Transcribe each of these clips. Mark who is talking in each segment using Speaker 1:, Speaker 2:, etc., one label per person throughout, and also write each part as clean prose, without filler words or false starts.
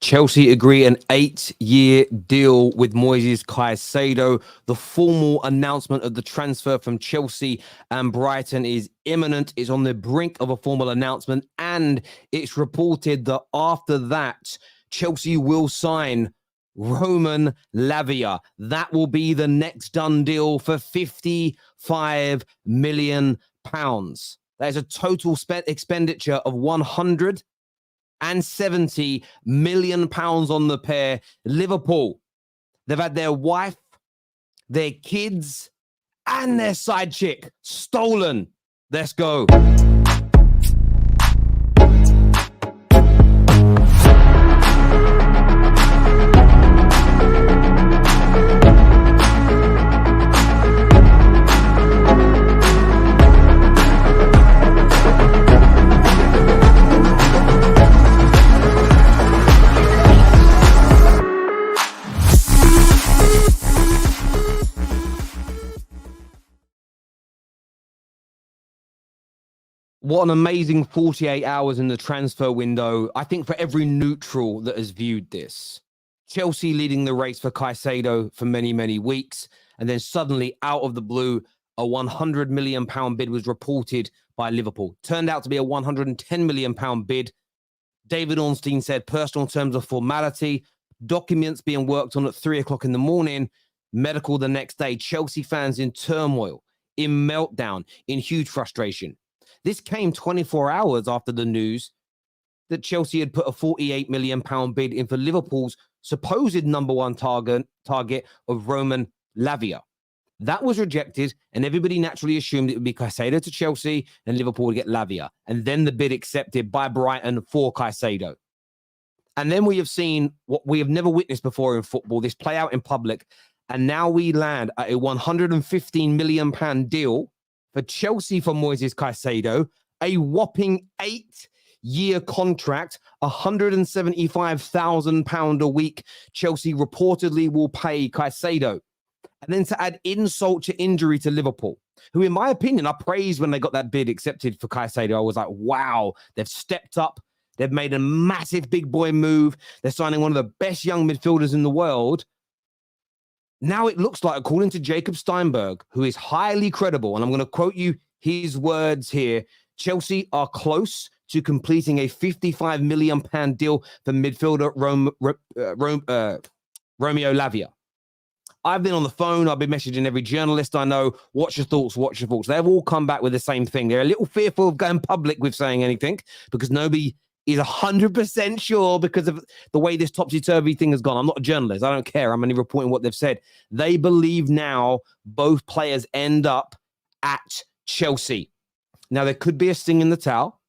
Speaker 1: Chelsea agree an 8-year deal with Moises Caicedo. The formal announcement of the transfer from Chelsea and Brighton is imminent. It's on the brink of a formal announcement, and it's reported that after that, Chelsea will sign Roman Lavia. That will be the next done deal for £55 million. That is a total expenditure of £170 million on the pair. Liverpool, they've had their wife, their kids, and their side chick stolen. Let's go. What an amazing 48 hours in the transfer window. I think for every neutral that has viewed this. Chelsea leading the race for Caicedo for many, many weeks. And then suddenly, out of the blue, a £100 million bid was reported by Liverpool. Turned out to be a £110 million bid. David Ornstein said personal terms of formality, documents being worked on at 3 o'clock in the morning, medical the next day. Chelsea fans in turmoil, in meltdown, in huge frustration. This came 24 hours after the news that Chelsea had put a £48 million bid in for Liverpool's supposed number one target of Roman Lavia. That was rejected, and everybody naturally assumed it would be Caicedo to Chelsea and Liverpool would get Lavia. And then the bid accepted by Brighton for Caicedo. And then we have seen what we have never witnessed before in football, this play out in public. And now we land at a £115 million deal for Chelsea for Moises Caicedo, a whopping 8-year contract, £175,000 a week. Chelsea reportedly will pay Caicedo. And then to add insult to injury to Liverpool, who, in my opinion, I praised when they got that bid accepted for Caicedo. I was like, wow, they've stepped up. They've made a massive big boy move. They're signing one of the best young midfielders in the world. Now it looks like, according to Jacob Steinberg, who is highly credible, and I'm going to quote you his words here, Chelsea are close to completing a £55 million deal for midfielder Romeo Lavia. I've been on the phone. I've been messaging every journalist I know. What's your thoughts? What's your thoughts? They've all come back with the same thing. They're a little fearful of going public with saying anything because nobody is 100% sure because of the way this topsy-turvy thing has gone. I'm not a journalist. I don't care. I'm only reporting what they've said. They believe now both players end up at Chelsea. Now, there could be a sting in the towel.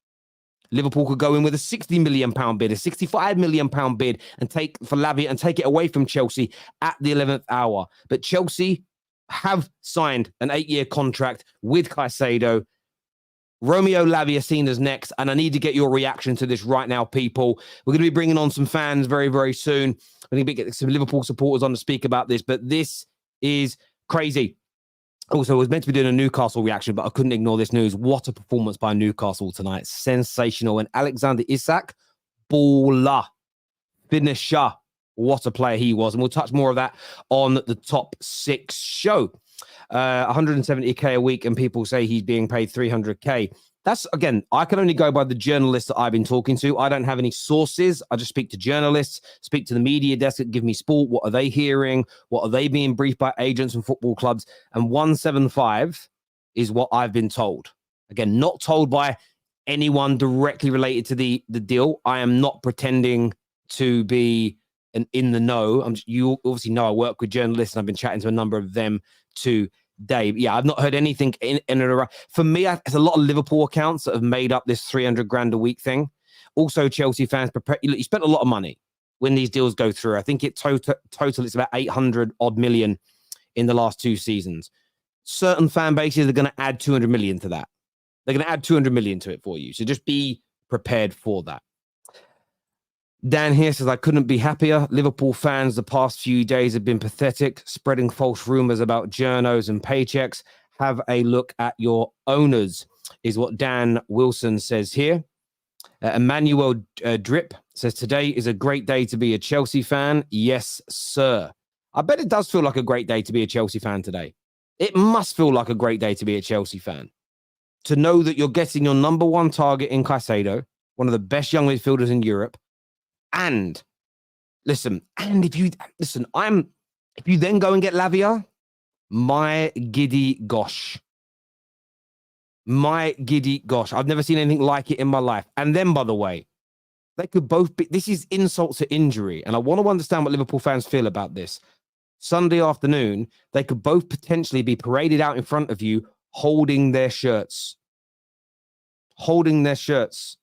Speaker 1: Liverpool could go in with a £60 million bid, a £65 million bid, and take for Lavia and take it away from Chelsea at the 11th hour. But Chelsea have signed an 8-year contract with Caicedo. Romeo Lavia seen as next, and I need to get your reaction to this right now, people. We're going to be bringing on some fans very, very soon. We're going to get some Liverpool supporters on to speak about this, but this is crazy. Also, I was meant to be doing a Newcastle reaction, but I couldn't ignore this news. What a performance by Newcastle tonight. Sensational. And Alexander Isak, baller, finisher. What a player he was. And we'll touch more of that on the Top 6 show. 170k a week, and people say he's being paid 300k. That's, again, I can only go by the journalists that I've been talking to. I don't have any sources. I just speak to journalists, speak to the media desk that give me sport. What are they hearing? What are they being briefed by agents and football clubs? And 175 is what I've been told. Again, not told by anyone directly related to the deal. I am not pretending to be in the know. You obviously know I work with journalists, and I've been chatting to a number of them today. Yeah, I've not heard anything in and around. For me, it's a lot of Liverpool accounts that have made up this 300 grand a week thing. Also, Chelsea fans, you spent a lot of money when these deals go through. I think it total it's about 800 odd million in the last 2 seasons. Certain fan bases are going to add 200 million to that. They're going to add 200 million to it for you. So just be prepared for that. Dan here says, I couldn't be happier. Liverpool fans the past few days have been pathetic, spreading false rumors about journos and paychecks. Have a look at your owners, is what Dan Wilson says here. Emmanuel Drip says, today is a great day to be a Chelsea fan. Yes, sir. I bet it does feel like a great day to be a Chelsea fan today. It must feel like a great day to be a Chelsea fan. To know that you're getting your number one target in Caicedo, one of the best young midfielders in Europe. And listen, if you then go and get Lavia, my giddy gosh. My giddy gosh. I've never seen anything like it in my life. And then, by the way, they could both be, this is insult to injury. And I want to understand what Liverpool fans feel about this. Sunday afternoon, they could both potentially be paraded out in front of you holding their shirts. Holding their shirts.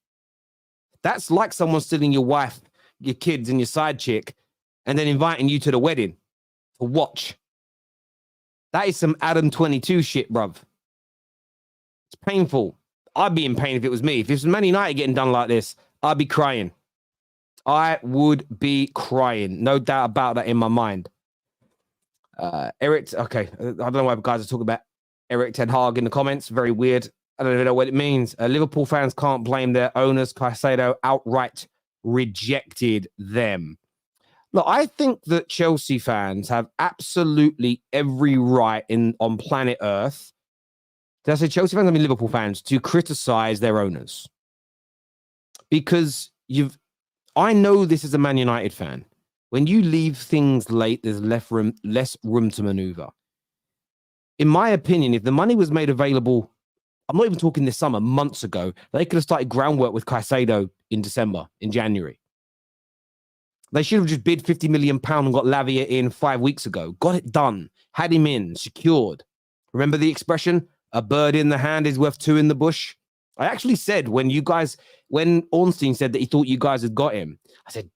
Speaker 1: That's like someone stealing your wife, your kids, and your side chick, and then inviting you to the wedding to watch. That is some Adam 22 shit, bruv. It's painful. I'd be in pain if it was me. If it was Man United getting done like this, I'd be crying. I would be crying. No doubt about that in my mind. Eric, okay. I don't know why guys are talking about Eric Ten Hag in the comments. Very weird. I don't even know what it means. Liverpool fans can't blame their owners. Caicedo outright rejected them. Look, I think that Chelsea fans have absolutely every right on planet Earth. Did I say Chelsea fans? I mean Liverpool fans, to criticize their owners. Because I know this as a Man United fan. When you leave things late, there's less room to maneuver. In my opinion, if the money was made available, I'm not even talking this summer, months ago, they could have started groundwork with Caicedo in December, in January. They should have just bid £50 million and got Lavia in 5 weeks ago. Got it done. Had him in, secured. Remember the expression? A bird in the hand is worth two in the bush. I actually said when Ornstein said that he thought you guys had got him, I said,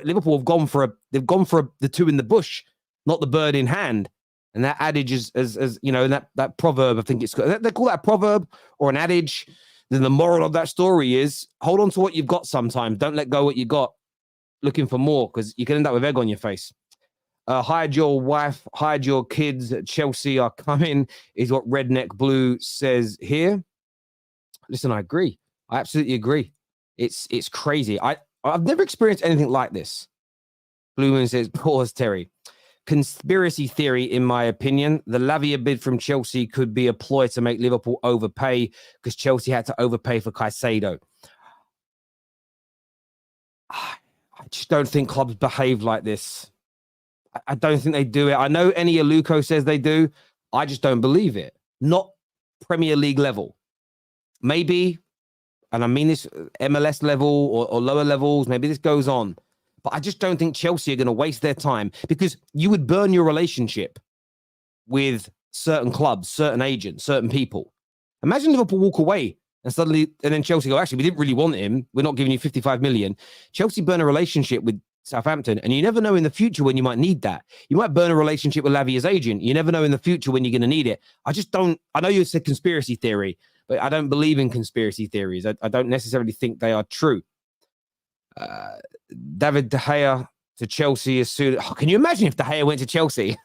Speaker 1: Liverpool have gone for the two in the bush, not the bird in hand. And that adage is, as you know, that proverb, I think they call that a proverb or an adage. Then the moral of that story is hold on to what you've got sometimes. Don't let go what you got looking for more, because you can end up with egg on your face. Hide your wife, hide your kids. Chelsea are coming, is what Redneck Blue says here. Listen, I agree. I absolutely agree. It's crazy. I've never experienced anything like this. Blue Moon says, pause, Terry. Conspiracy theory, in my opinion. The Lavia bid from Chelsea could be a ploy to make Liverpool overpay because Chelsea had to overpay for Caicedo. I just don't think clubs behave like this. I don't think they do it. I know Eni Aluko says they do. I just don't believe it. Not Premier League level. Maybe, and I mean this, MLS level or lower levels, maybe this goes on. But I just don't think Chelsea are going to waste their time, because you would burn your relationship with certain clubs, certain agents, certain people. Imagine Liverpool walk away and then Chelsea go, actually, we didn't really want him. We're not giving you 55 million. Chelsea burn a relationship with Southampton, and you never know in the future when you might need that. You might burn a relationship with Lavia's agent. You never know in the future when you're going to need it. I know you said conspiracy theory, but I don't believe in conspiracy theories. I don't necessarily think they are true. David De Gea to Chelsea as soon. Oh, can you imagine if De Gea went to Chelsea?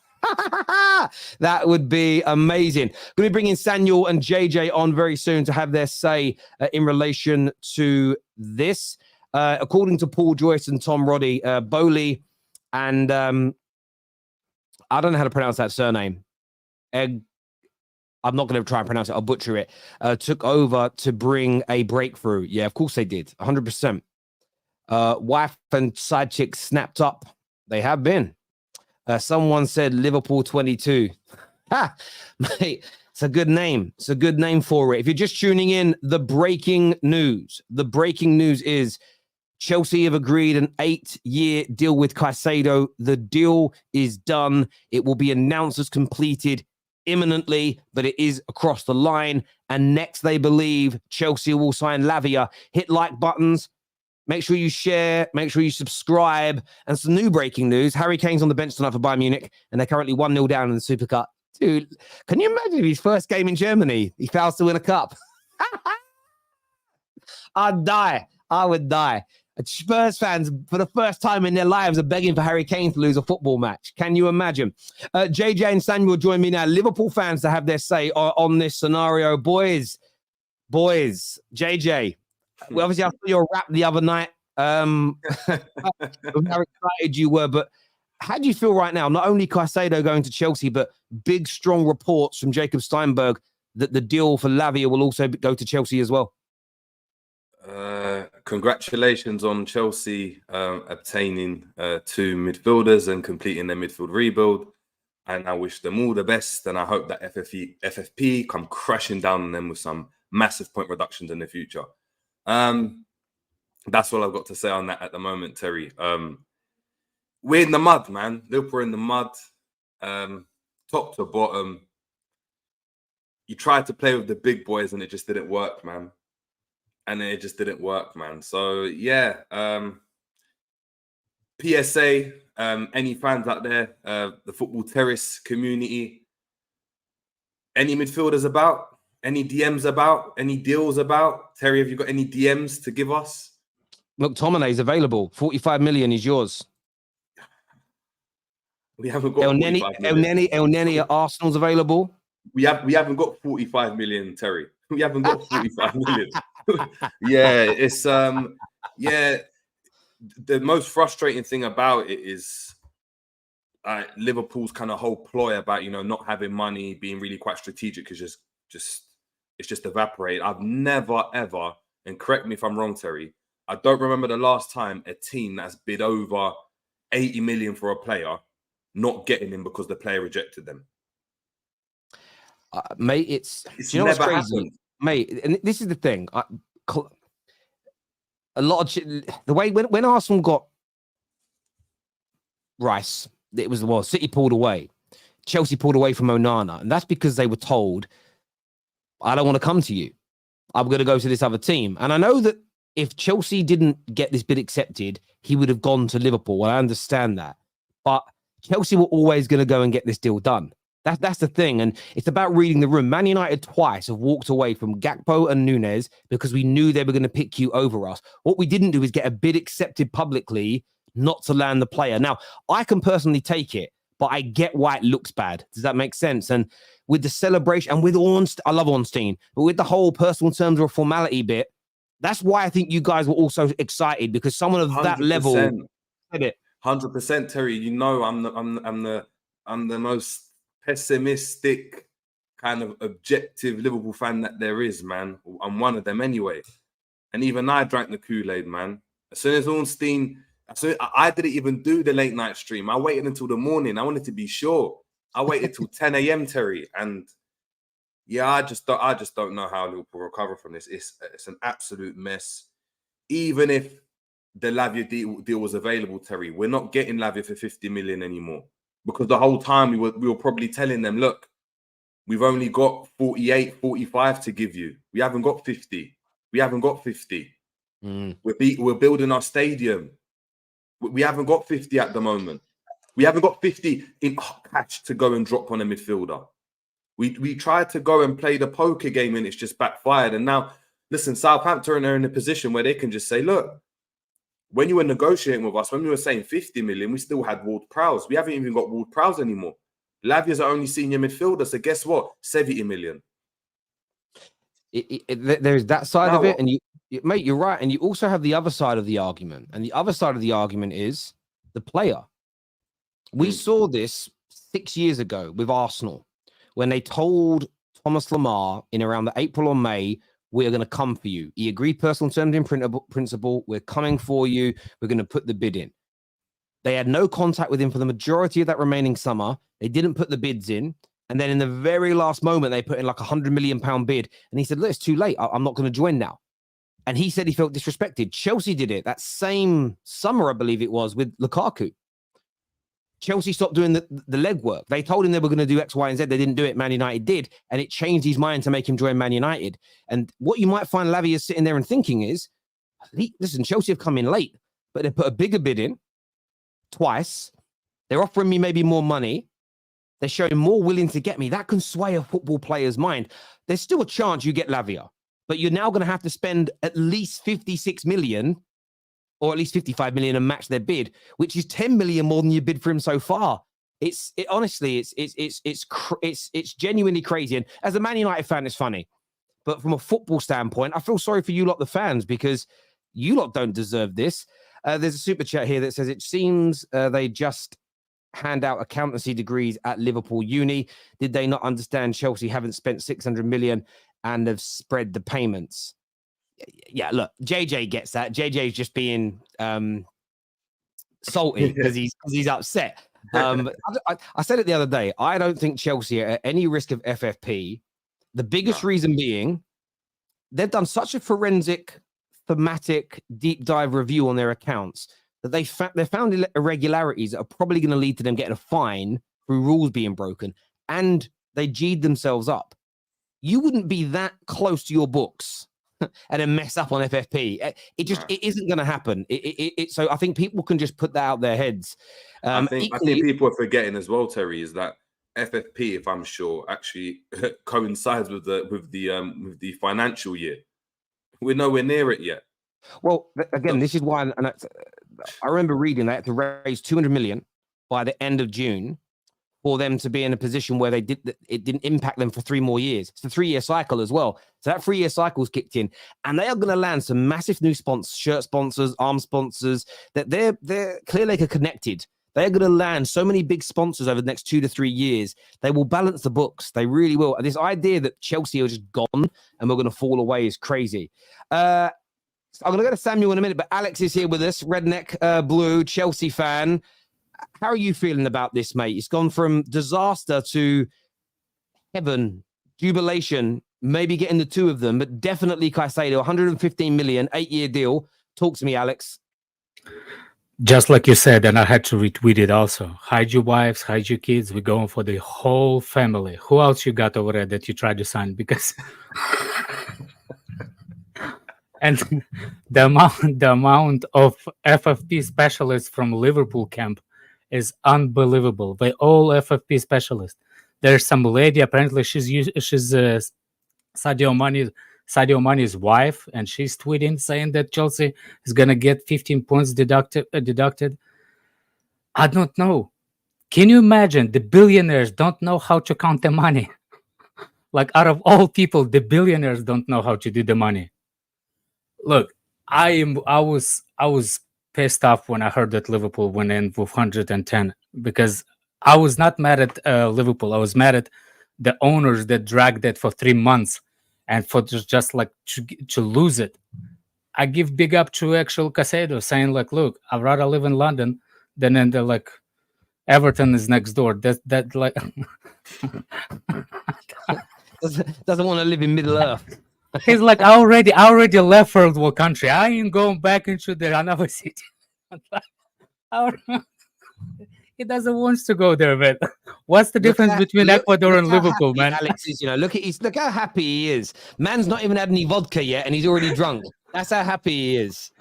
Speaker 1: That would be amazing. Going to be bringing Samuel and JJ on very soon to have their say in relation to this. According to Paul Joyce and Tom Roddy, Bowley and I don't know how to pronounce that surname. I'm not going to try and pronounce it. I'll butcher it. Took over to bring a breakthrough. Yeah, of course they did. 100%. Wife and side chick snapped up. They have been. Someone said Liverpool 22. Ha! Mate, it's a good name. It's a good name for it. If you're just tuning in, the breaking news. The breaking news is Chelsea have agreed an 8-year deal with Caicedo. The deal is done. It will be announced as completed imminently, but it is across the line. And next, they believe Chelsea will sign Lavia. Hit like buttons. Make sure you share. Make sure you subscribe. And some new breaking news. Harry Kane's on the bench tonight for Bayern Munich, and they're currently 1-0 down in the Super Cup. Dude, can you imagine his first game in Germany? He fails to win a cup. I'd die. I would die. Spurs fans, for the first time in their lives, are begging for Harry Kane to lose a football match. Can you imagine? JJ and Samuel join me now. Liverpool fans to have their say on this scenario. Boys, JJ, Well, obviously, I saw your rap the other night. How excited you were, but how do you feel right now? Not only Caicedo going to Chelsea, but big, strong reports from Jacob Steinberg that the deal for Lavia will also go to Chelsea as well.
Speaker 2: Congratulations on Chelsea obtaining 2 midfielders and completing their midfield rebuild. And I wish them all the best. And I hope that FFP come crashing down on them with some massive point reductions in the future. That's all I've got to say on that at the moment, Terry. We're in the mud, man. Liverpool in the mud, top to bottom. You tried to play with the big boys and it just didn't work, man. So, yeah. PSA, any fans out there, the Football Terrace community, any midfielders about? Any DMs about? Any deals about? Terry, have you got any DMs to give us?
Speaker 1: McTominay is available. 45 million is yours.
Speaker 2: We haven't got 45 million.
Speaker 1: El Neni at Arsenal's available.
Speaker 2: We haven't got 45 million, Terry. We haven't got 45 million. Yeah, it's the most frustrating thing about it is Liverpool's kind of whole ploy about not having money, being really quite strategic is just evaporated. I've never ever, and correct me if I'm wrong, Terry, I don't remember the last time a team that's bid over 80 million for a player not getting him because the player rejected them.
Speaker 1: Mate, it's you know what's crazy, happened. Mate, and this is the thing. A lot of the way when Arsenal got Rice, it was City pulled away, Chelsea pulled away from Onana, and that's because they were told, "I don't want to come to you. I'm going to go to this other team." And I know that if Chelsea didn't get this bid accepted, he would have gone to Liverpool. I understand that, but Chelsea were always going to go and get this deal done. That's the thing, and it's about reading the room. Man United twice have walked away from Gakpo and Nunes because we knew they were going to pick you over us. What we didn't do is get a bid accepted publicly, not to land the player. Now, I can personally take it, but I get why it looks bad. Does that make sense? And with the celebration, and with Ornstein, I love Ornstein, but with the whole personal terms or formality bit, that's why I think you guys were also excited, because someone of 100%. That level said it.
Speaker 2: 100%, Terry. I'm the most pessimistic kind of objective Liverpool fan that there is, man. I'm one of them anyway. And even I drank the Kool-Aid, man. As soon as Ornstein, I didn't even do the late night stream. I waited until the morning. I wanted to be sure. I waited till 10 a.m., Terry. And yeah, I just don't know how Liverpool recover from this. It's an absolute mess. Even if the Lavia deal was available, Terry, we're not getting Lavia for 50 million anymore. Because the whole time we were probably telling them, look, we've only got 48, 45 to give you. We haven't got 50. We're building our stadium. We haven't got 50 at the moment. We haven't got 50 in cash to go and drop on a midfielder. We tried to go and play the poker game and it's just backfired. And now, listen, Southampton are in a position where they can just say, look, when you were negotiating with us, when we were saying 50 million, we still had Ward-Prowse. We haven't even got Ward-Prowse anymore. Lavia's our only senior midfielder. So guess what? 70 million.
Speaker 1: There's that side of it. And mate, you're right. And you also have the other side of the argument. And the other side of the argument is the player. We saw this 6 years ago with Arsenal when they told Thomas Lemar in around the April or May, we are going to come for you. He agreed personal terms in principle. We're coming for you. We're going to put the bid in. They had no contact with him for the majority of that remaining summer. They didn't put the bids in. And then in the very last moment, they put in like £100 million bid. And he said, look, it's too late. I'm not going to join now. And he said he felt disrespected. Chelsea did it that same summer, I believe it was, with Lukaku. Chelsea stopped doing the legwork. They told him they were going to do X, Y, and Z. They didn't do it. Man United did. And it changed his mind to make him join Man United. And what you might find Lavia sitting there and thinking is, listen, Chelsea have come in late, but they put a bigger bid in twice. They're offering me maybe more money. They're showing more willing to get me. That can sway a football player's mind. There's still a chance you get Lavia, but you're now going to have to spend at least 56 million or at least 55 million and match their bid, which is 10 million more than you bid for him so far. Honestly, it's genuinely crazy. And as a Man United fan, it's funny But from a football standpoint, I feel sorry for you lot, the fans, because you lot don't deserve this. There's a super chat here that says it seems they just hand out accountancy degrees at Liverpool Uni. Did they not understand Chelsea haven't spent 600 million and have spread the payments? Yeah, look, JJ gets that. JJ's just being salty because he's upset. I said it the other day. I don't think Chelsea are at any risk of FFP. The biggest reason being they've done such a forensic, thematic, deep dive review on their accounts that they found irregularities that are probably going to lead to them getting a fine through rules being broken, and they G'd themselves up. You wouldn't be that close to your books and then mess up on FFP. It isn't going to happen. So I think people can just put that out their heads.
Speaker 2: I think people are forgetting as well, Terry, is that FFP, if I'm sure, actually coincides with the financial year. We're nowhere near it yet.
Speaker 1: Well, again, this is why, and I remember reading they had to raise 200 million by the end of June for them to be in a position where it didn't impact them for 3 more years. It's a 3-year cycle as well. So that 3-year cycle's kicked in, and they are going to land some massive new sponsors, shirt sponsors, arm sponsors, that they're clearly connected. They're going to land so many big sponsors over the next 2 to 3 years. They will balance the books. They really will. This idea that Chelsea are just gone and we're going to fall away is crazy. I'm going to go to Samuel in a minute, but Alex is here with us, Redneck Blue, Chelsea fan. How are you feeling about this, mate? It's gone from disaster to heaven, jubilation, maybe getting the 2 of them, but definitely Caicedo, 115 million, 8-year deal. Talk to me, Alex.
Speaker 3: Just like you said, and I had to retweet it also. Hide your wives, hide your kids. We're going for the whole family. Who else you got over there that you tried to sign? Because and the amount of FFP specialists from Liverpool camp is unbelievable. They all FFP specialists. There's some lady, apparently she's Sadio Mane's wife, and she's tweeting saying that Chelsea is gonna get 15 points deducted. I don't know. Can you imagine the billionaires don't know how to count the money? Like, out of all people, the billionaires don't know how to do the money. Look, I was pissed off when I heard that Liverpool went in with 110, because I was not mad at Liverpool. I was mad at the owners that dragged it for 3 months and for just like to lose it. I give big up to actual Caicedo saying like, look, I'd rather live in London than in the like Everton is next door. That like
Speaker 1: doesn't want to live in Middle Earth.
Speaker 3: He's like, I already left third world country. I ain't going back into another city. He doesn't want to go there, man. What's the difference between Ecuador and Liverpool, man?
Speaker 1: Alex is, look how happy he is. Man's not even had any vodka yet, and he's already drunk. That's how happy he is.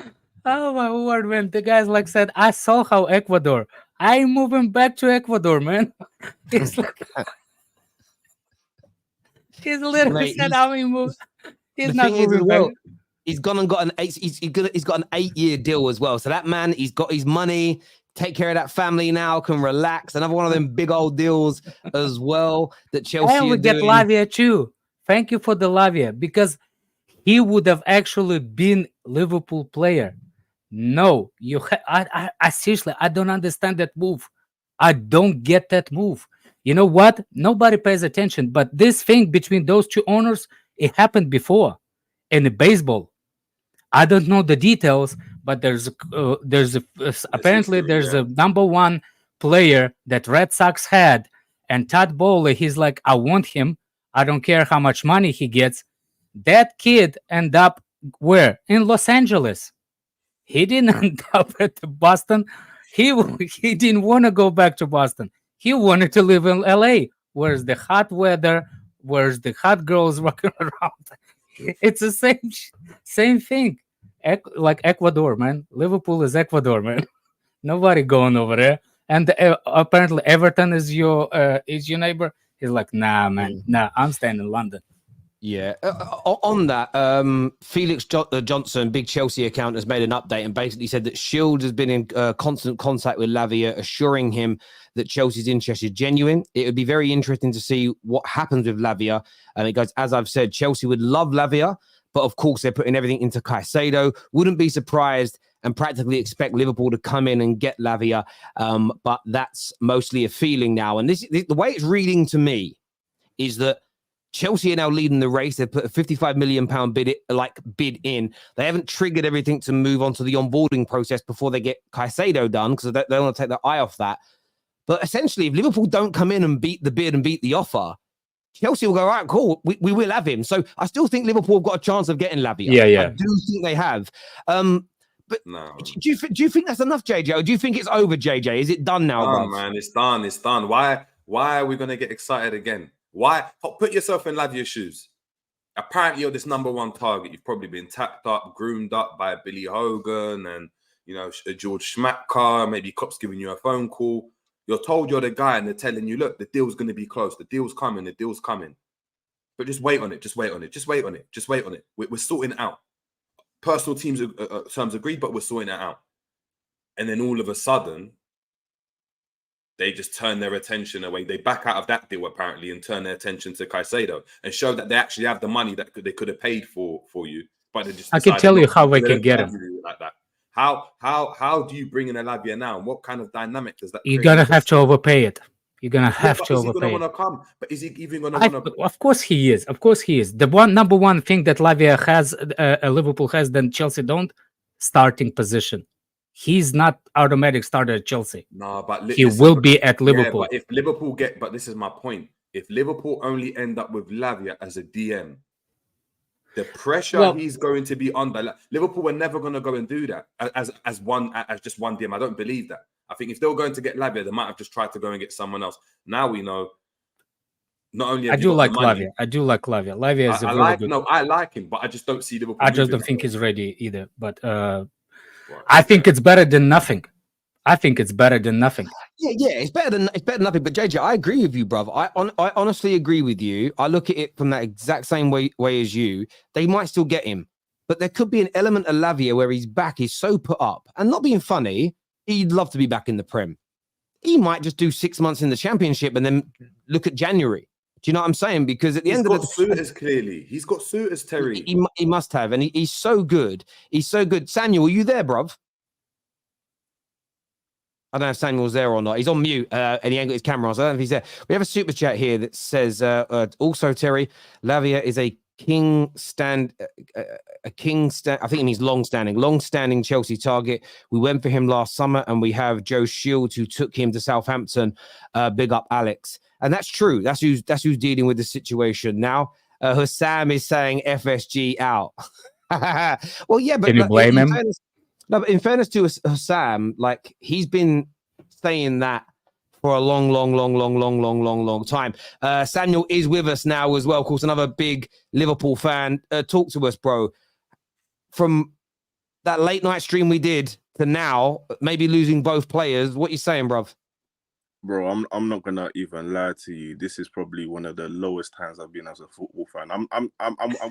Speaker 3: Oh my word, man! The guys like said, I saw how Ecuador. I'm moving back to Ecuador, man. He's like, he's literally said, how he moved. He's not moving back.
Speaker 1: He's gone and got an 8-year deal as well. So that man, he's got his money. Take care of that family now. Can relax. Another one of them big old deals as well that Chelsea.
Speaker 3: And we get Lavia too. Thank you for the Lavia, because he would have actually been Liverpool player. No, I seriously, I don't understand that move. I don't get that move. You know what? Nobody pays attention, but this thing between those 2 owners, it happened before in baseball. I don't know the details, but there's apparently a number 1 player that Red Sox had, and Todd Bowley, he's like, I want him. I don't care how much money he gets. That kid ended up where? In Los Angeles. He didn't end up at Boston. He didn't want to go back to Boston. He wanted to live in LA, where's the hot weather, where's the hot girls walking around. It's the same thing. Like Ecuador, man. Liverpool is Ecuador, man. Nobody going over there. And apparently Everton is your neighbor. He's like, nah, man, nah, I'm staying in London.
Speaker 1: Yeah. On that, Felix Johnson, big Chelsea account, has made an update and basically said that Shields has been in constant contact with Lavia, assuring him that Chelsea's interest is genuine. It would be very interesting to see what happens with Lavia. And it goes, as I've said, Chelsea would love Lavia, but of course they're putting everything into Caicedo. Wouldn't be surprised and practically expect Liverpool to come in and get Lavia. But that's mostly a feeling now. And the way it's reading to me is that Chelsea are now leading the race. They've put a £55 million bid in. They haven't triggered everything to move on to the onboarding process before they get Caicedo done because they want to take their eye off that. But essentially, if Liverpool don't come in and beat the bid and beat the offer, Chelsea will go, all right, cool, we will have him. So I still think Liverpool have got a chance of getting Lavia.
Speaker 3: Yeah.
Speaker 1: I do think they have. But
Speaker 2: No.
Speaker 1: do you think that's enough, JJ? Or do you think it's over, JJ? Is it done now, bro?
Speaker 2: Man, it's done. It's done. Why are we going to get excited again? Why? Put yourself in Lavia's shoes. Apparently, you're this number one target. You've probably been tapped up, groomed up by Billy Hogan and, George Schmacker. Maybe Klopp's giving you a phone call. You're told you're the guy and they're telling you, look, the deal's going to be close. The deal's coming. But just wait on it. Just wait on it. We're sorting it out. Personal terms agreed, but we're sorting it out. And then all of a sudden, they just turn their attention away. They back out of that deal, apparently, and turn their attention to Caicedo and show that they actually have the money that they could have paid for you. But they just
Speaker 3: I can tell you how they can get him.
Speaker 2: Like that. How do you bring in a Lavia now? And what kind of dynamic does that
Speaker 3: You're
Speaker 2: create?
Speaker 3: going to have to overpay it. You're going to have to overpay it.
Speaker 2: Is he going to want to come? But is he even going to want to?
Speaker 3: Of course he is. The number one thing that Lavia has, Liverpool has, than Chelsea don't, starting position. He's not automatic starter at Chelsea.
Speaker 2: No, but
Speaker 3: he will be at Liverpool.
Speaker 2: But if Liverpool but this is my point. If Liverpool only end up with Lavia as a DM, the pressure he's going to be under, Liverpool were never going to go and do that as just one DM. I don't believe that. I think if they were going to get Lavia, they might have just tried to go and get someone else. Now we know. Not only
Speaker 3: I do like Lavia. Lavia is a really good.
Speaker 2: No, I like him, but I just don't see Liverpool.
Speaker 3: I just don't think he's ready either. But I think it's better than nothing. Yeah, it's better than nothing. But
Speaker 1: JJ, I agree with you, brother. I honestly agree with you. I look at it from that exact same way as you. They might still get him, but there could be an element of Lavia where his back is so put up, and not being funny, he'd love to be back in the Prem. He might just do 6 months in the Championship and then look at January. Do you know what I'm saying? Because at the end of the
Speaker 2: suitors, clearly. He's got suitors, Terry.
Speaker 1: He must have, and he's so good. He's so good. Samuel, are you there, bruv? I don't know if Samuel's there or not. He's on mute and he ain't got his camera on, so I don't know if he's there. We have a super chat here that says, also, Terry, Lavia is a I think it means long-standing Chelsea target. We went for him last summer, and we have Joe Shields who took him to Southampton. Big up Alex. And that's true. That's who's dealing with the situation now. Hussam is saying FSG out. Well, yeah, but
Speaker 3: can you blame him?
Speaker 1: But in fairness to Hussam, like he's been saying that for a long time. Samuel is with us now as well. Of course, another big Liverpool fan. Talk to us, bro. From that late night stream we did to now, maybe losing both players. What you saying, bruv?
Speaker 4: Bro, I'm not gonna even lie to you. This is probably one of the lowest times I've been as a football fan. I'm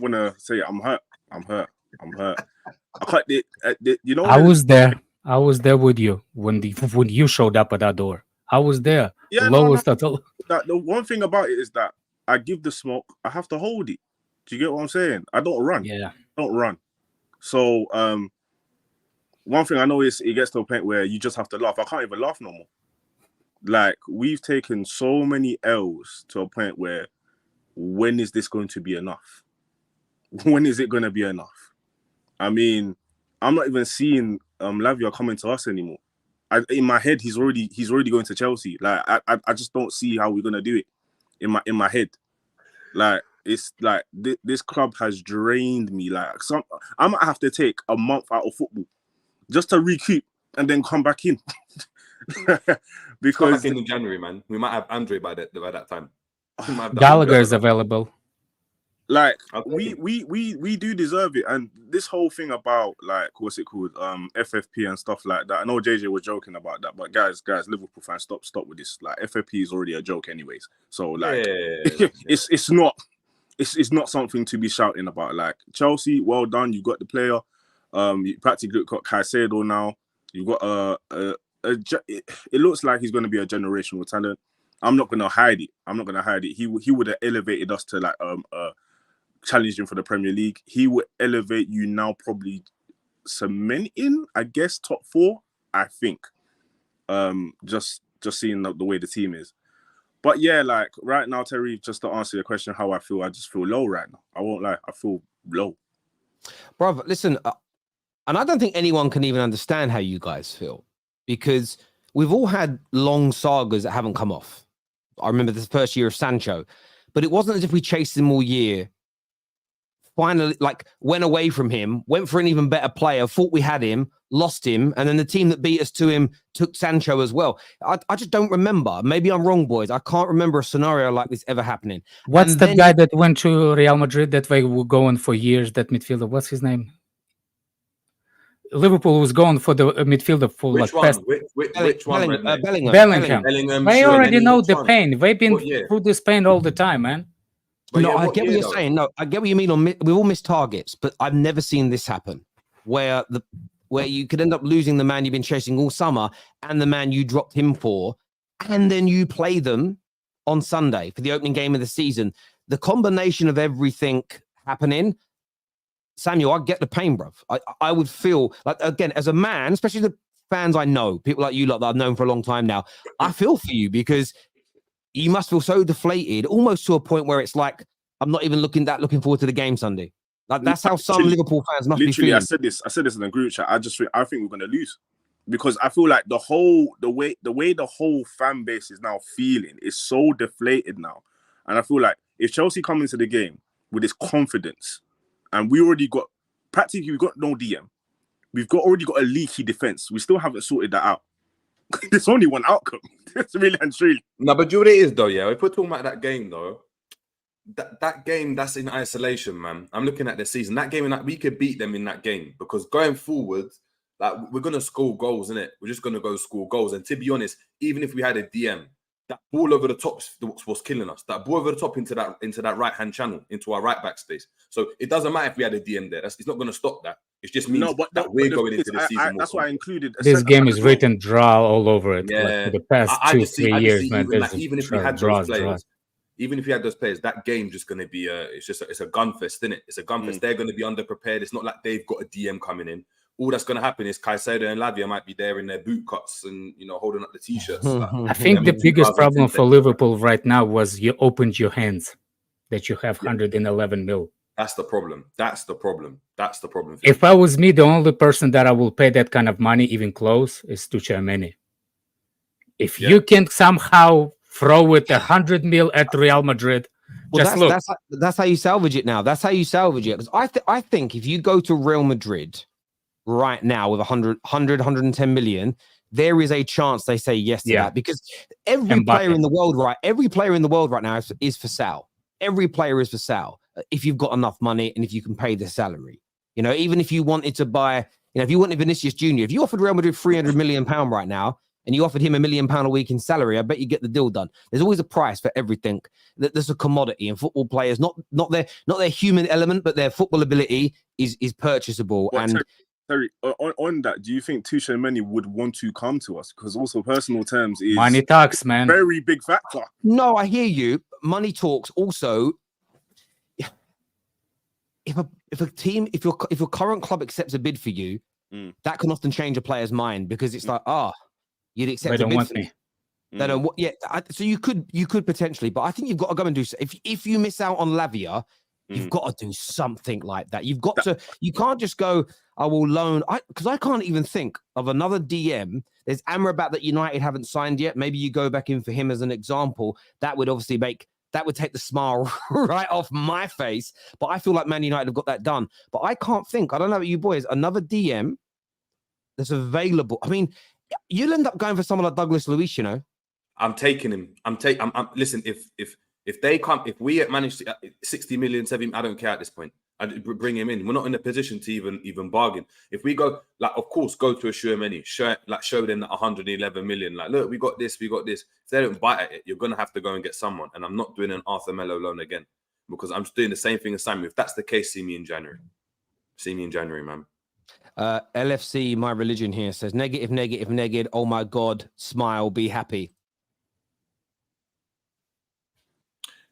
Speaker 4: gonna say I'm hurt. I can't. You know. I
Speaker 3: was there with you when you showed up at that door. I was there.
Speaker 4: Yeah, the one thing about it is that I give the smoke. I have to hold it. Do you get what I'm saying? I don't run.
Speaker 3: Yeah.
Speaker 4: I don't run. So one thing I know is it gets to a point where you just have to laugh. I can't even laugh no more. Like, we've taken so many L's to a point where when is this going to be enough? When is it going to be enough? I mean, I'm not even seeing Lavia coming to us anymore. In my head, he's already going to Chelsea. Like, I just don't see how we're going to do it in my head. Like, it's like this club has drained me. Like, I might have to take a month out of football just to recoup and then come back in.
Speaker 2: Because in January, man, we might have Andre by that time.
Speaker 3: Gallagher is available.
Speaker 4: Like, we do deserve it, and this whole thing about, like, what's it called, FFP and stuff like that. I know JJ was joking about that, but guys, Liverpool fans, stop with this. Like, FFP is already a joke, anyways. So, like, it's not. it's not something to be shouting about. Like Chelsea, well done, you got the player. You practically got Caicedo now. You got it looks like he's going to be a generational talent. I'm not going to hide it. He would have elevated us to like challenging for the Premier League. He would elevate you now, probably cementing, I guess, top 4. I think. Just seeing the way the team is. But yeah, like right now, Terry, just to answer your question, how I feel, I just feel low right now. I won't lie, I feel low.
Speaker 1: Brother, listen, and I don't think anyone can even understand how you guys feel, because we've all had long sagas that haven't come off. I remember the first year of Sancho, but it wasn't as if we chased him all year. Finally, like, went away from him, went for an even better player, thought we had him, lost him, and then the team that beat us to him took Sancho as well. I just don't remember. Maybe I'm wrong, boys. I can't remember a scenario like this ever happening.
Speaker 3: What's
Speaker 1: And
Speaker 3: the
Speaker 1: then-
Speaker 3: guy that went to Real Madrid that they were going for years, that midfielder? What's his name? Liverpool was going for the midfielder for
Speaker 2: Which
Speaker 3: like
Speaker 2: one?
Speaker 3: past
Speaker 2: Which one? Redneck?
Speaker 3: Bellingham.
Speaker 2: Bellingham.
Speaker 3: They
Speaker 2: sure,
Speaker 3: already
Speaker 2: then
Speaker 3: know
Speaker 2: which
Speaker 3: the
Speaker 2: one?
Speaker 3: pain. They've been
Speaker 2: What year?
Speaker 3: through this pain all the time, man.
Speaker 2: But
Speaker 1: no,
Speaker 2: yeah,
Speaker 1: I get what
Speaker 2: year,
Speaker 1: you're
Speaker 2: though?
Speaker 1: saying. No, I get what you mean. We've all missed targets, but I've never seen this happen, where you could end up losing the man you've been chasing all summer and the man you dropped him for, and then you play them on Sunday for the opening game of the season. The combination of everything happening, Samuel, I get the pain, bruv. I would feel like, again, as a man, especially the fans I know, people like you lot that I've known for a long time now, I feel for you, because you must feel so deflated, almost to a point where it's like, I'm not even looking forward to the game Sunday. Like, that's how some Liverpool fans must be feeling.
Speaker 4: I said this in the group chat. I think we're gonna lose, because I feel like the way the whole fan base is now feeling is so deflated now. And I feel like if Chelsea come into the game with this confidence, and we've got no DM, already got a leaky defense. We still haven't sorted that out. There's only one outcome. It's really and truly.
Speaker 2: No, but do you know what it is though? Yeah, if we're talking about that game though, that game, that's in isolation, man. I'm looking at the season. That game, we could beat them in that game, because going forward, like, we're gonna score goals, innit? We're just gonna go score goals. And to be honest, even if we had a DM, that ball over the top was killing us. That ball over the top into that right hand channel, into our right back space. So it doesn't matter if we had a DM there. It's not gonna stop that. It just means that we're going into the season.
Speaker 4: That's why I included
Speaker 3: this game is written draw all over it.
Speaker 2: Yeah,
Speaker 3: like for the past
Speaker 2: I
Speaker 3: 2-3 years, man.
Speaker 2: Even if we had those players, even if you had those players, that game's just going to be it's a gunfest, isn't it? It's a gunfest. They're going to be underprepared. It's not like they've got a DM coming in. All that's going to happen is Caicedo and Lavia might be there in their boot cuts and, holding up the t-shirts.
Speaker 3: I think the biggest problem for Liverpool right now was you opened your hands, that you have 111 mil.
Speaker 2: That's the problem. That's the problem.
Speaker 3: If I was me, the only person that I will pay that kind of money, even close, is Tuchel. If you can somehow throw it 100 mil at Real Madrid,
Speaker 1: that's how you salvage it now. That's how you salvage it. Because I think if you go to Real Madrid right now with 110 million, there is a chance they say yes to that, because every player in the world right now is for sale. Every player is for sale if you've got enough money and if you can pay the salary. Even if you wanted to buy, if you wanted Vinicius Jr., if you offered Real Madrid 300 million pound right now and you offered him £1 million a week in salary, I bet you get the deal done. There's always a price for everything. There's a commodity, and football players, not their human element, but their football ability is purchasable.
Speaker 4: Terry, on that, do you think Tuchel would want to come to us? Because also personal terms is
Speaker 3: money talks, man.
Speaker 4: Very big factor.
Speaker 1: No, I hear you. Money talks. Also, if your current club accepts a bid for you, that can often change a player's mind, because it's like, you'd accept a bid for me. They don't. Yeah. So you could potentially, but I think you've got to go and do. If you miss out on Lavia, you've got to do something like that. You've got to. You can't just go, I will loan. Because I can't even think of another DM. There's Amrabat that United haven't signed yet. Maybe you go back in for him as an example. That would obviously take the smile right off my face. But I feel like Man United have got that done. But I can't think. I don't know about you boys. Another DM that's available. I mean, you'll end up going for someone like Douglas Luiz.
Speaker 2: I'm taking him. Listen, if they come, if we manage to 60 million, 70, I don't care at this point. I'd bring him in. We're not in a position to even bargain. If we go, like, of course, go to a Tchouaméni, show them that 111 million. Like, look, we got this. If they don't bite at it, you're gonna have to go and get someone. And I'm not doing an Arthur Melo loan again. because I'm just doing the same thing as Sammy. If that's the case, see me in January. See me in January, man.
Speaker 1: LFC, my religion here says negative, negative, negative. Oh my God, smile, be happy.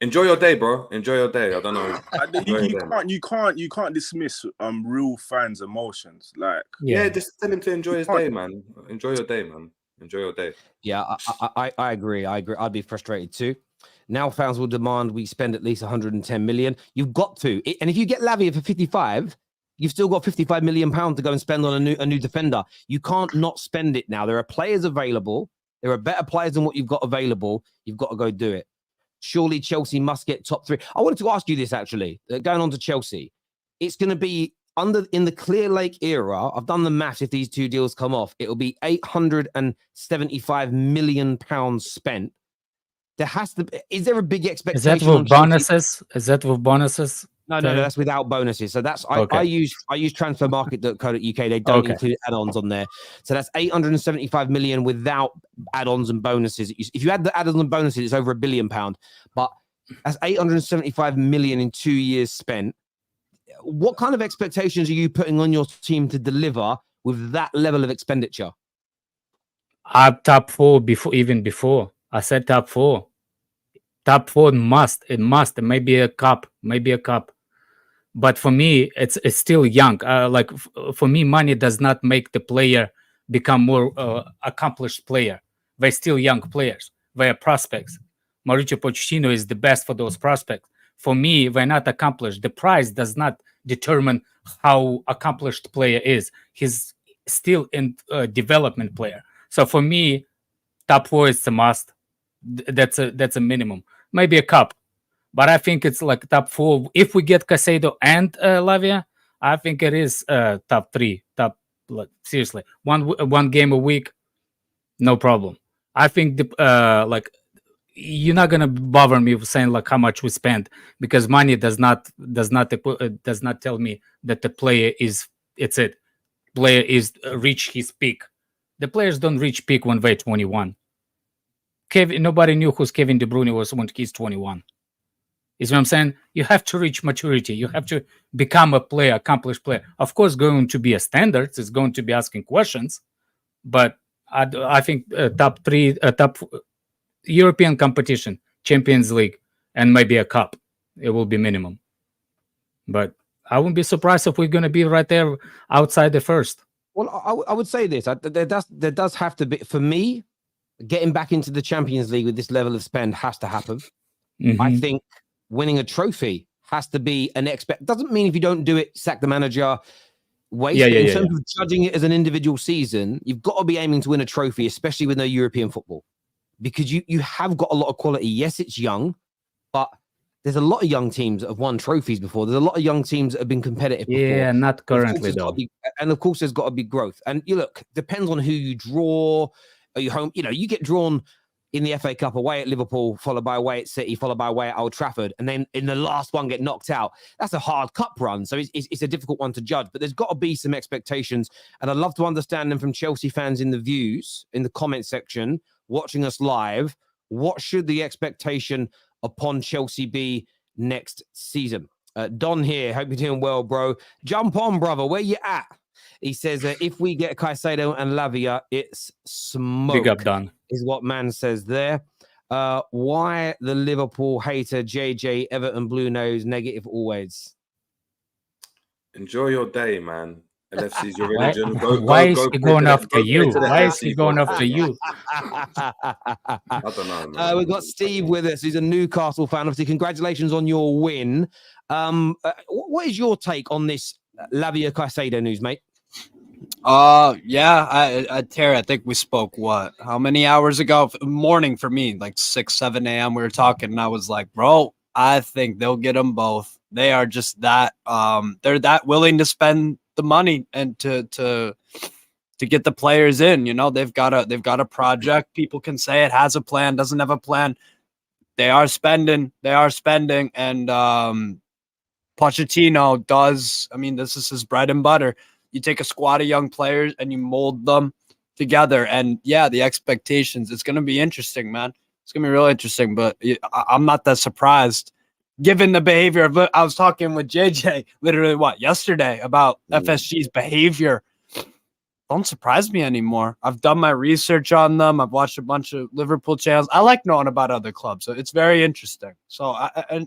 Speaker 2: Enjoy your day, bro. Enjoy your day. I don't know.
Speaker 4: You can't dismiss real fans' emotions. Like
Speaker 2: yeah, just tell him to enjoy his day, man. Enjoy your day, man. Enjoy your day.
Speaker 1: Yeah, I agree. I agree. I'd be frustrated too. Now fans will demand we spend at least 110 million. You've got to. And if you get Lavia for 55, you've still got 55 million pounds to go and spend on a new defender. You can't not spend it now. There are players available. There are better players than what you've got available. You've got to go do it. Surely Chelsea must get top 3. I wanted to ask you this actually. Going on to Chelsea, it's going to be in the Clear Lake era. I've done the math. If these two deals come off, it'll be 875 million pounds spent. There has to be. Is there a big expectation?
Speaker 3: Is that with bonuses? Is that with bonuses?
Speaker 1: No, that's without bonuses. So that's I use transfermarket.co.uk. They don't include add-ons on there. So that's 875 million without add-ons and bonuses. If you add the add-ons and bonuses, it's over £1 billion. But that's 875 million in 2 years spent. What kind of expectations are you putting on your team to deliver with that level of expenditure?
Speaker 3: Top 4 before. I said top 4. Top 4 must. It must. Maybe a cup. But for me, it's still young. For me, money does not make the player become more accomplished player. They're still young players. They're prospects. Mauricio Pochettino is the best for those prospects. For me, they're not accomplished. The price does not determine how accomplished player is. He's still in development player. So for me, top 4 is a must. That's a minimum. Maybe a cup. But I think it's like top 4. If we get Caicedo and Lavia, I think it is top 3. Seriously, one game a week, no problem. I think you're not gonna bother me with saying like how much we spend, because money does not tell me that the player is reach his peak. The players don't reach peak when they're 21. Nobody knew who Kevin De Bruyne was when he's 21. You see what I'm saying? You have to reach maturity. You have to become a player, accomplished player. Of course, going to be a standard. It's going to be asking questions. But I think top 3, top European competition, Champions League, and maybe a cup. It will be minimum. But I wouldn't be surprised if we're going to be right there outside the first.
Speaker 1: Well, I would say this. There does have to be, for me, getting back into the Champions League with this level of spend has to happen. Mm-hmm. I think winning a trophy has to be an expect. Doesn't mean if you don't do it, sack the manager. In terms of judging it as an individual season, you've got to be aiming to win a trophy, especially with no European football, because you have got a lot of quality. Yes, it's young, but there's a lot of young teams that have won trophies before. There's a lot of young teams that have been competitive before.
Speaker 3: Yeah, not currently though.
Speaker 1: And of course, there's got to be growth. And you look, depends on who you draw. Are you home? You get drawn in the FA Cup away at Liverpool, followed by away at City, followed by away at Old Trafford, and then in the last one get knocked out. That's a hard cup run, so it's a difficult one to judge. But there's got to be some expectations, and I'd love to understand them from Chelsea fans in the views, in the comment section, watching us live. What should the expectation upon Chelsea be next season? Don here, hope you're doing well, bro. Jump on, brother. Where you at? He says, if we get Caicedo and Lavia, it's smoke.
Speaker 3: Big up, Don.
Speaker 1: Is what man says there. Why the Liverpool hater, JJ, Everton Blue Nose, negative always?
Speaker 2: Enjoy your day, man. LFC's your religion.
Speaker 3: Why is he going after you? Why is he going after you?
Speaker 2: I don't know, man.
Speaker 1: We've got Steve with us. He's a Newcastle fan. Obviously, congratulations on your win. What is your take on this Lavia Caicedo news, mate?
Speaker 5: I Terry, I think we spoke how many hours ago? Morning for me, like 6, 7 a.m. We were talking, and I was like, bro, I think they'll get them both. They are just that they're that willing to spend the money and to get the players in. They've got a project. People can say it has a plan, doesn't have a plan. They are spending, and Pochettino does. I mean, this is his bread and butter. You take a squad of young players and you mold them together. And yeah, the expectations, it's going to be interesting, man. It's going to be really interesting, but I'm not that surprised given the behavior of, I was talking with JJ literally yesterday about FSG's behavior. Don't surprise me anymore. I've done my research on them. I've watched a bunch of Liverpool channels. I like knowing about other clubs. So it's very interesting. So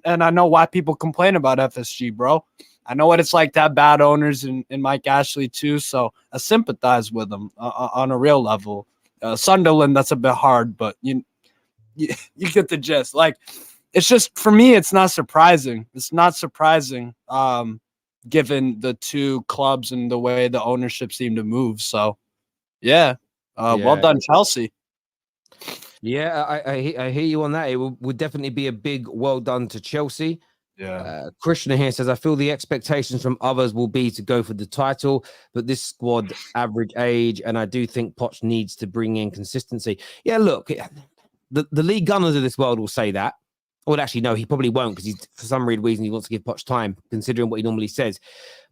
Speaker 5: I know why people complain about FSG, bro. I know what it's like to have bad owners in Mike Ashley too. So I sympathize with them on a real level. Sunderland, that's a bit hard, but you get the gist. Like, it's just, for me, it's not surprising. It's not surprising. Given the two clubs and the way the ownership seemed to move. So, yeah. Well done, Chelsea.
Speaker 1: Yeah, I hear you on that. It would definitely be a big well done to Chelsea.
Speaker 5: Yeah.
Speaker 1: Krishna here says, I feel the expectations from others will be to go for the title, but this squad average age, and I do think Poch needs to bring in consistency. Yeah, look, the league gunners of this world will say that. Well, actually, no, he probably won't, because for some weird reason he wants to give Poch time, considering what he normally says.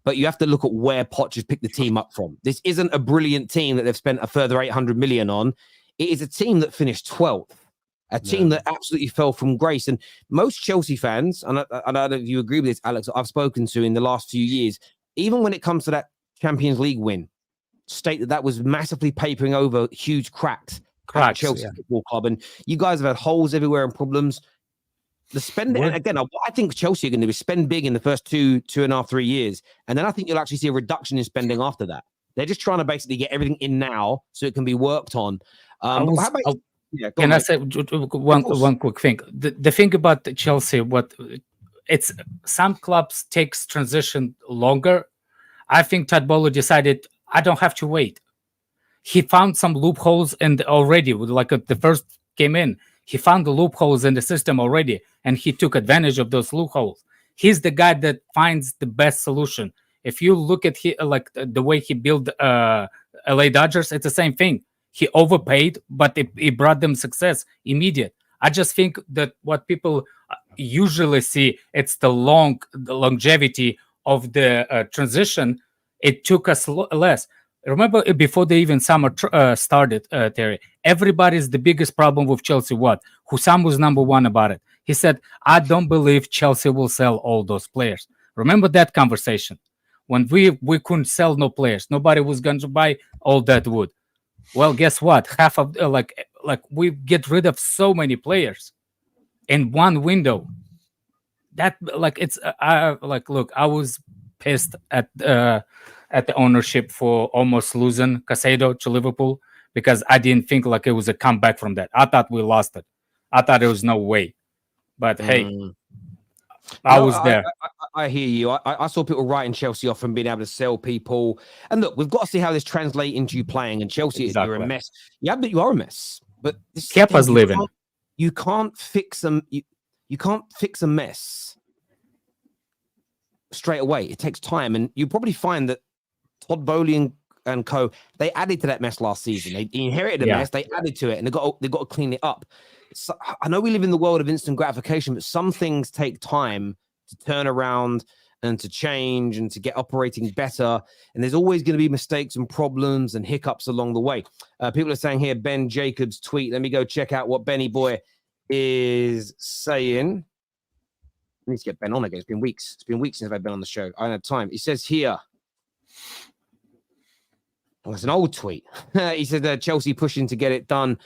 Speaker 1: But you have to look at where Poch has picked the team up from. This isn't a brilliant team that they've spent a further 800 million on. It is a team that finished 12th, a team that absolutely fell from grace. And most Chelsea fans, and I don't know if you agree with this, Alex, I've spoken to in the last few years, even when it comes to that Champions League win, state that was massively papering over huge cracks at Chelsea Football Club. And you guys have had holes everywhere and problems. The spending, again, what I think Chelsea are going to do is spend big in the first 2.5, 3 years. And then I think you'll actually see a reduction in spending after that. They're just trying to basically get everything in now so it can be worked on.
Speaker 3: Can I say one quick thing? The thing about Chelsea, it's some clubs takes transition longer. I think Todd Bowley decided, I don't have to wait. He found some loopholes, and already with the first came in, he found the loopholes in the system already, and he took advantage of those loopholes. He's the guy that finds the best solution. If you look at the way he built LA Dodgers, it's the same thing. He overpaid, but it brought them success immediate. I just think that what people usually see, it's the longevity of the transition. It took us less. Remember, before the even summer started, Terry, everybody's the biggest problem with Chelsea. Hussam was number one about it. He said, I don't believe Chelsea will sell all those players. Remember that conversation? When we couldn't sell no players. Nobody was going to buy all that wood. Well, guess what? Half of we get rid of so many players in one window. That look, I was pissed at the ownership for almost losing Caicedo to Liverpool, because I didn't think it was a comeback from that. I thought we lost it. I thought there was no way. But hey, I was there.
Speaker 1: I hear you. I saw people writing Chelsea off from being able to sell people. And look, we've got to see how this translates into you playing. And Chelsea, you're a mess. Yeah, but you are a mess. But this
Speaker 3: Kepa's living.
Speaker 1: You can't fix them. You can't fix a mess straight away. It takes time. And you probably find that Todd Bowley and co, they added to that mess last season. They inherited a mess. They added to it, and they've got to clean it up. So, I know we live in the world of instant gratification, but some things take time to turn around and to change and to get operating better. And there's always going to be mistakes and problems and hiccups along the way. People are saying here, Ben Jacobs' tweet. Let me go check out what Benny Boy is saying. I need to get Ben on again. It's been weeks. It's been weeks since I've been on the show. I don't have time. He says here, well, it's an old tweet. He said Chelsea pushing to get it done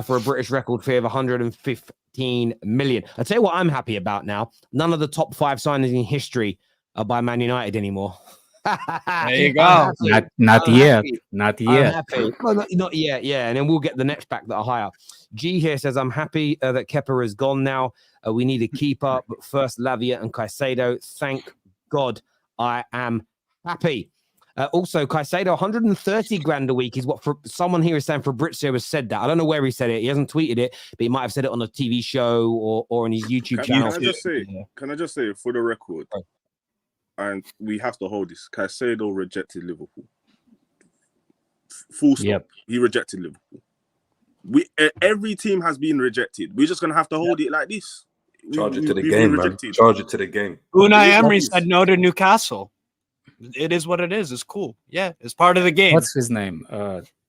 Speaker 1: for a British record fee of 115 million. I'll tell you what I'm happy about now. None of the top 5 signings in history are by Man United anymore.
Speaker 5: There you go.
Speaker 3: Not yet. Not yet.
Speaker 1: I'm happy. Well, not yet. Yeah. And then we'll get the next back that are higher. G here says, I'm happy that Kepa is gone now. We need a keeper, but first Lavia and Caicedo. Thank God I am happy. Also, Caicedo, 130 grand a week is what for someone here is saying. Fabrizio has said that. I don't know where he said it. He hasn't tweeted it, but he might have said it on a TV show or on his YouTube channel.
Speaker 4: Can I just say for the record, and we have to hold this, Caicedo rejected Liverpool. Full stop. Yep. He rejected Liverpool. Every team has been rejected. We're just going to have to hold it like this.
Speaker 2: Charge it to the game, man. Charge it to the game.
Speaker 5: Unai Emery said no to Newcastle. It is what it is. It's cool. Yeah, it's part of the game.
Speaker 3: What's his name?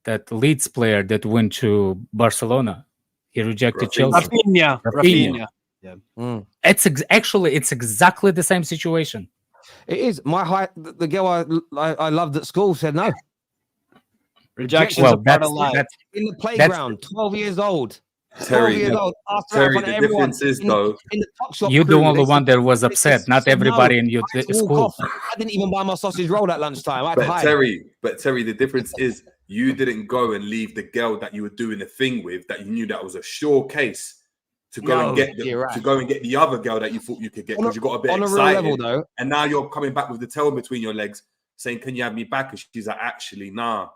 Speaker 3: That Leeds player that went to Barcelona. He rejected Chelsea.
Speaker 5: Rafinha. Yeah.
Speaker 3: Actually, it's exactly the same situation.
Speaker 1: It is. My height, the girl I loved at school said no.
Speaker 5: Rejection's
Speaker 3: Well,
Speaker 5: a part
Speaker 3: that's
Speaker 5: of life.
Speaker 3: that's
Speaker 1: In the playground, 12 years old. 12
Speaker 2: Terry,
Speaker 1: years
Speaker 2: the,
Speaker 1: old. Asked her out in
Speaker 2: Terry,
Speaker 1: front
Speaker 2: the
Speaker 1: of everyone.
Speaker 2: difference is
Speaker 1: in
Speaker 2: though.
Speaker 1: the tuck shop
Speaker 3: you're the
Speaker 1: crew,
Speaker 3: only
Speaker 1: they
Speaker 3: one
Speaker 1: said-
Speaker 3: that was
Speaker 1: they
Speaker 3: upset,
Speaker 1: said-
Speaker 3: not
Speaker 1: said no.
Speaker 3: everybody in your
Speaker 1: I had to walk
Speaker 3: school.
Speaker 1: off. I didn't even buy my sausage roll at lunchtime. I had to
Speaker 2: But
Speaker 1: hide.
Speaker 2: Terry, the difference is you didn't go and leave the girl that you were doing the thing with that you knew that was a sure case to go
Speaker 1: No,
Speaker 2: and get
Speaker 1: you're right.
Speaker 2: to go and get the other girl that you thought you could get because you got a bit
Speaker 1: on a real
Speaker 2: excited.
Speaker 1: level, though.
Speaker 2: And now you're coming back with the tail between your legs, saying, "Can you have me back?" And she's like, "Actually, nah,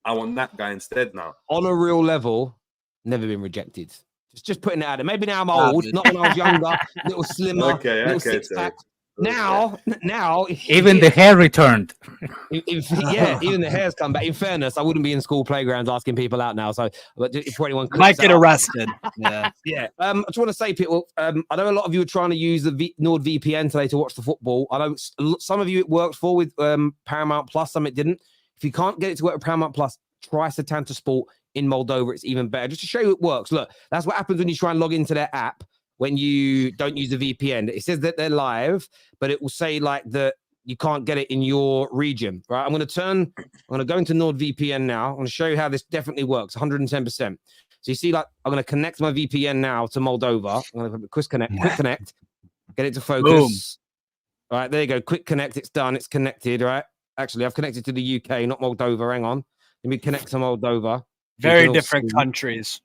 Speaker 2: I want that guy instead now."
Speaker 1: On a real level, never been rejected. Just putting it out there. Maybe now I'm old,
Speaker 5: dude.
Speaker 1: not when I was younger, little slimmer,
Speaker 2: Okay,
Speaker 1: little
Speaker 2: okay,
Speaker 1: six
Speaker 2: Terry.
Speaker 1: pack. Now,
Speaker 3: Even the hair returned.
Speaker 1: yeah, even the hair's come back. In fairness, I wouldn't be in school playgrounds asking people out now. So, but if anyone
Speaker 5: Might
Speaker 1: clips
Speaker 5: get
Speaker 1: that up-
Speaker 5: arrested. Yeah.
Speaker 1: Yeah. I just want to say, people, I know a lot of you are trying to use the NordVPN today to watch the football. I know some of you it worked for with Paramount Plus, some it didn't. If you can't get it to work with Paramount Plus, try Setanta Sport in Moldova. It's even better. Just to show you it works. Look, that's what happens when you try and log into their app when you don't use the VPN. It says that they're live, but it will say like that you can't get it in your region, right? I'm going to go into NordVPN now. I'm going to show you how this definitely works, 110%. So you see, like, I'm going to connect my VPN now to Moldova. I'm going to quick connect, get it to focus. All right, there you go. Quick connect. It's done. It's connected, right? Actually, I've connected to the UK, not Moldova. Hang on. Let me connect to Moldova.
Speaker 5: Very different countries.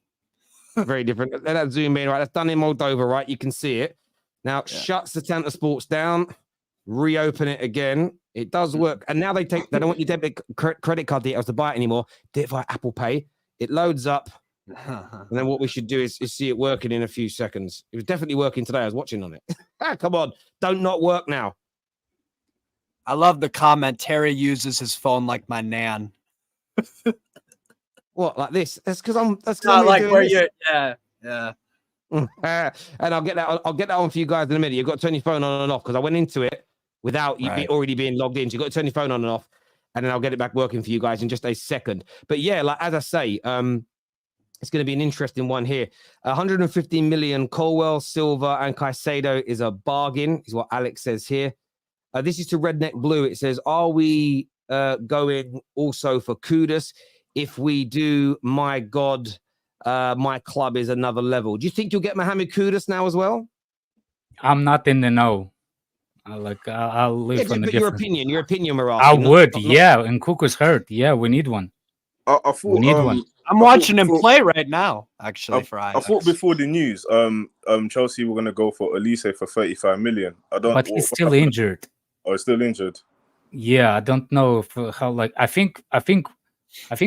Speaker 1: Very different. Let that zoom in, right? That's done in Moldova, right? You can see it. Now, shut Setanta Sports down, reopen it again. It does work. And now they don't want your debit credit card details to buy it anymore. Do it via Apple Pay. It loads up. And then what we should do is see it working in a few seconds. It was definitely working today. I was watching on it. Come on. Don't not work now.
Speaker 5: I love the comment. Terry uses his phone like my nan.
Speaker 1: What, like this? That's because I'm
Speaker 5: Not like
Speaker 1: doing
Speaker 5: where
Speaker 1: this.
Speaker 5: you, yeah.
Speaker 1: And I'll get that on for you guys in a minute. You've got to turn your phone on and off because I went into it without you already being logged in. So you've got to turn your phone on and off, and then I'll get it back working for you guys in just a second. But yeah, like as I say, it's going to be an interesting one here. 115 million. Colwell, Silva, and Caicedo is a bargain, is what Alex says here. This is to Redneck Blue. It says, are we going also for Kudus? If we do, my God, my club is another level. Do you think you'll get Mohamed Kudus now as well?
Speaker 3: I'm not in the know. I'll live on the
Speaker 1: your
Speaker 3: different.
Speaker 1: opinion, we're
Speaker 3: I
Speaker 1: asking.
Speaker 3: would, yeah. And Kuku's hurt. Yeah, we need one.
Speaker 4: I
Speaker 3: We
Speaker 4: thought
Speaker 3: need one.
Speaker 5: I'm watching him play right now, actually, for
Speaker 4: I
Speaker 5: Ajax.
Speaker 4: thought before the news, Chelsea were gonna go for Elise for 35 million. I don't.
Speaker 3: But he's still injured.
Speaker 4: Oh, he's still injured.
Speaker 3: Yeah, I don't know if how. Like, I think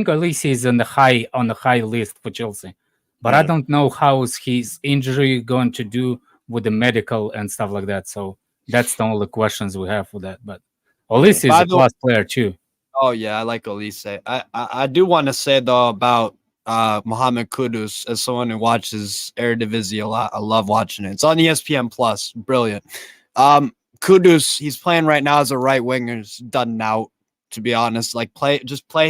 Speaker 3: Elise is on the high list for Chelsea, but I don't know how is his injury going to do with the medical and stuff like that. So that's the only questions we have for that. But Elise is a plus player too.
Speaker 5: Oh yeah, I like Elise. I do want to say though about Mohamed Kudus, as someone who watches Eredivisie a lot, I love watching it. It's on ESPN Plus, brilliant. Kudus, he's playing right now as a right winger. He's done out, to be honest. Like play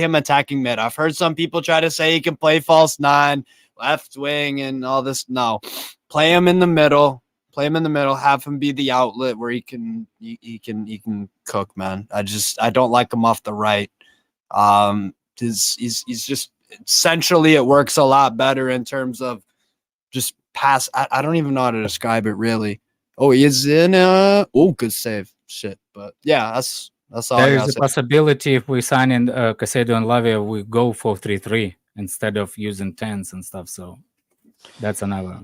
Speaker 5: him attacking mid. I've heard some people try to say he can play false nine, left wing, and all this. No, play him in the middle. Play him in the middle. Have him be the outlet where he can cook. Man, I don't like him off the right. He's just centrally it works a lot better in terms of just pass. I don't even know how to describe it really. Oh, he is in good save. Shit. But yeah, that's all
Speaker 3: There
Speaker 5: I
Speaker 3: is
Speaker 5: gotta
Speaker 3: a
Speaker 5: say.
Speaker 3: possibility if we sign in Caicedo and Lavia, we go for 3-3 instead of using 10s and stuff. So that's another.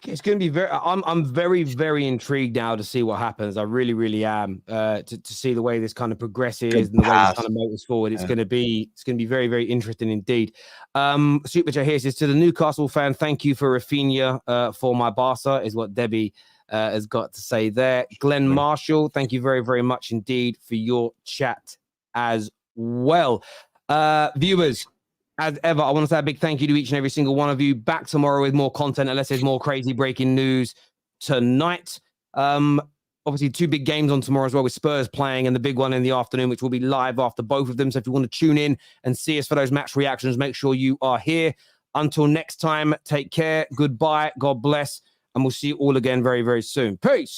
Speaker 1: It's going to be very. I'm very, very intrigued now to see what happens. I really, really am to see the way this kind of progresses and the way this kind of moves forward. It's going to be very, very interesting indeed. Super Chat here says to the Newcastle fan, thank you for Rafinha for my Barca is what Debbie has got to say there. Glenn Marshall, thank you very, very much indeed for your chat as well. Viewers, as ever, I want to say a big thank you to each and every single one of you. Back tomorrow with more content, unless there's more crazy breaking news tonight. Obviously, two big games on tomorrow as well, with Spurs playing and the big one in the afternoon, which will be live after both of them. So if you want to tune in and see us for those match reactions, make sure you are here. Until next time, take care. Goodbye. God bless. and we'll see you all again very, very soon. Peace.